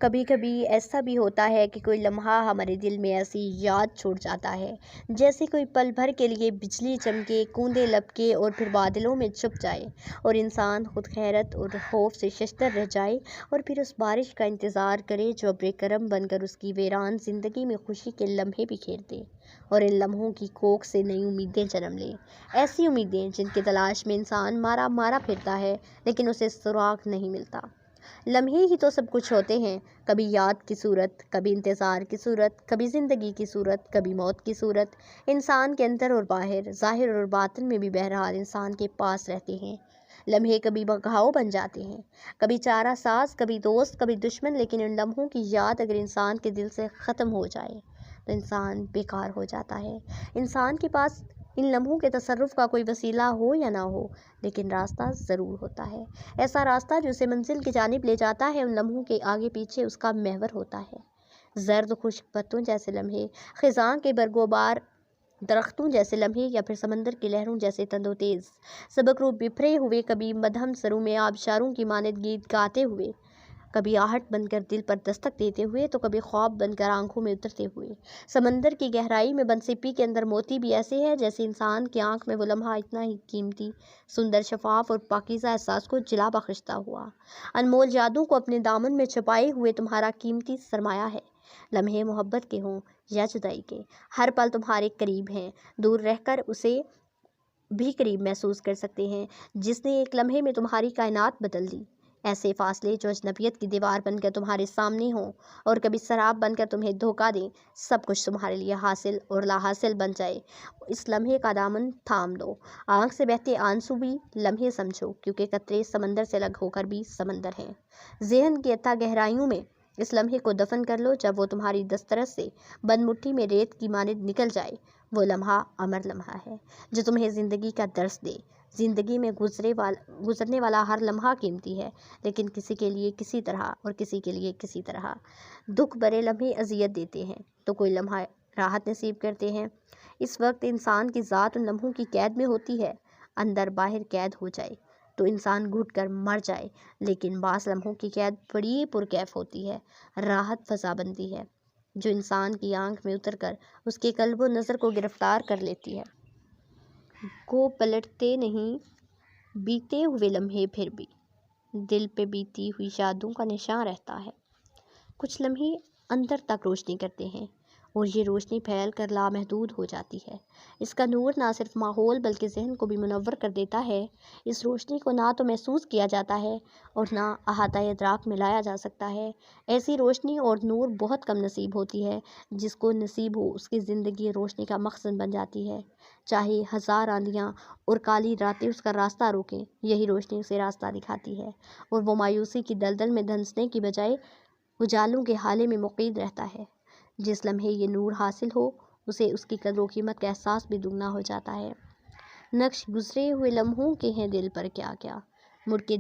کبھی کبھی ایسا بھی ہوتا ہے کہ کوئی لمحہ ہمارے دل میں ایسی یاد چھوڑ جاتا ہے، جیسے کوئی پل بھر کے لیے بجلی چمکے، کوندے لپکے اور پھر بادلوں میں چھپ جائے، اور انسان خود حیرت اور خوف سے ششدر رہ جائے، اور پھر اس بارش کا انتظار کرے جو ابر کرم بن کر اس کی ویران زندگی میں خوشی کے لمحے بکھیر دے، اور ان لمحوں کی کوکھ سے نئی امیدیں جنم لیں، ایسی امیدیں جن کی تلاش میں انسان مارا مارا پھرتا ہے لیکن اسے سراغ نہیں ملتا۔ لمحے ہی تو سب کچھ ہوتے ہیں، کبھی یاد کی صورت، کبھی انتظار کی صورت، کبھی زندگی کی صورت، کبھی موت کی صورت۔ انسان کے اندر اور باہر، ظاہر اور باطن میں بھی بہرحال انسان کے پاس رہتے ہیں۔ لمحے کبھی بگھاؤ بن جاتے ہیں، کبھی چارہ ساز، کبھی دوست، کبھی دشمن، لیکن ان لمحوں کی یاد اگر انسان کے دل سے ختم ہو جائے تو انسان بیکار ہو جاتا ہے۔ انسان کے پاس ان لمحوں کے تصرف کا کوئی وسیلہ ہو یا نہ ہو، لیکن راستہ ضرور ہوتا ہے، ایسا راستہ جو اسے منزل کی جانب لے جاتا ہے۔ ان لمحوں کے آگے پیچھے اس کا محور ہوتا ہے، زرد خشک پتوں جیسے لمحے، خزاں کے برگوبار درختوں جیسے لمحے، یا پھر سمندر کی لہروں جیسے تند و تیز سبک رو بپھرے ہوئے، کبھی مدھم سروں میں آبشاروں کی مانند گیت گاتے ہوئے، کبھی آہٹ بن کر دل پر دستک دیتے ہوئے، تو کبھی خواب بن کر آنکھوں میں اترتے ہوئے۔ سمندر کی گہرائی میں بند سپی کے اندر موتی بھی ایسے ہے جیسے انسان کی آنکھ میں وہ لمحہ اتنا ہی قیمتی، سندر، شفاف اور پاکیزہ احساس کو جلا بخشتا ہوا، انمول یادوں کو اپنے دامن میں چھپائے ہوئے تمہارا قیمتی سرمایہ ہے۔ لمحے محبت کے ہوں یا جدائی کے، ہر پل تمہارے قریب ہیں، دور رہ کر اسے بھی قریب محسوس کر سکتے ہیں، جس نے ایک لمحے میں تمہاری کائنات بدل دی۔ ایسے فاصلے جو اجنبیت کی دیوار بن کر تمہارے سامنے ہوں اور کبھی سراب بن کر تمہیں دھوکہ دیں، سب کچھ تمہارے لیے حاصل اور لا حاصل بن جائے، اس لمحے کا دامن تھام لو۔ آنکھ سے بہتے آنسو بھی لمحے سمجھو، کیونکہ قطرے سمندر سے الگ ہو کر بھی سمندر ہیں۔ ذہن کی اتھاہ گہرائیوں میں اس لمحے کو دفن کر لو، جب وہ تمہاری دسترس سے بند مٹھی میں ریت کی مانند نکل جائے۔ وہ لمحہ امر لمحہ ہے جو تمہیں زندگی کا درس دے۔ زندگی میں گزرنے والا ہر لمحہ قیمتی ہے، لیکن کسی کے لیے کسی طرح اور کسی کے لیے کسی طرح۔ دکھ بھرے لمحے اذیت دیتے ہیں تو کوئی لمحہ راحت نصیب کرتے ہیں۔ اس وقت انسان کی ذات ان لمحوں کی قید میں ہوتی ہے، اندر باہر قید ہو جائے تو انسان گھٹ کر مر جائے، لیکن بعض لمحوں کی قید بڑی پرکیف ہوتی ہے، راحت فضا بندی ہے، جو انسان کی آنکھ میں اتر کر اس کے قلب و نظر کو گرفتار کر لیتی ہے۔ کو پلٹتے نہیں بیتے ہوئے لمحے پھر بھی دل پہ بیتی ہوئی یادوں کا نشاں رہتا ہے۔ کچھ لمحے اندر تک روشنی کرتے ہیں اور یہ روشنی پھیل کر لامحدود ہو جاتی ہے۔ اس کا نور نہ صرف ماحول بلکہ ذہن کو بھی منور کر دیتا ہے۔ اس روشنی کو نہ تو محسوس کیا جاتا ہے اور نہ احاطہ ادراک میں لایا جا سکتا ہے۔ ایسی روشنی اور نور بہت کم نصیب ہوتی ہے، جس کو نصیب ہو اس کی زندگی روشنی کا مخزن بن جاتی ہے۔ چاہے ہزار آندھیاں اور کالی راتیں اس کا راستہ روکیں، یہی روشنی اسے راستہ دکھاتی ہے، اور وہ مایوسی کی دلدل میں دھنسنے کی بجائے اجالوں کے ہالے میں مقید رہتا ہے۔ جس لمحے یہ نور حاصل ہو، اسے اس کی قدر و قیمت کا احساس بھی دگنا ہو جاتا ہے۔ نقش گزرے ہوئے لمحوں کے ہیں دل پر کیا کیا، مڑ کے